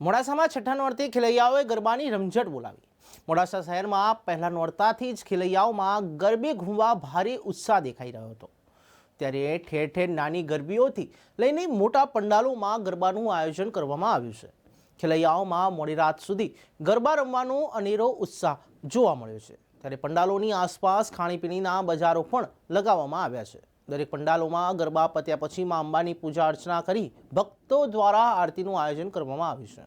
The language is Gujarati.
મોડાસામાં છઠ્ઠા નોરતે ખેલૈયાઓએ ગરબાની રમઝટ બોલાવી। મોડાસા શહેરમાં પહેલા નોરતાથી જ ખેલૈયાઓમાં ગરબે ઘૂમવા ભારે ઉત્સાહ દેખાઈ રહ્યો હતો। ત્યારે ઠેર ઠેર નાની ગરબીઓથી લઈને મોટા પંડાલોમાં ગરબાનું આયોજન કરવામાં આવ્યું છે। ખેલૈયાઓમાં મોડી રાત સુધી ગરબા રમવાનો અનેરો ઉત્સાહ જોવા મળ્યો છે। ત્યારે પંડાલોની આસપાસ ખાણીપીણીના બજારો પણ લગાવવામાં આવ્યા છે। દરેક પંડાલોમાં ગરબા પત્યા પછી માં અંબાની પૂજા અર્ચના કરી ભક્તો દ્વારા આરતીનું આયોજન કરવામાં આવ્યું છે।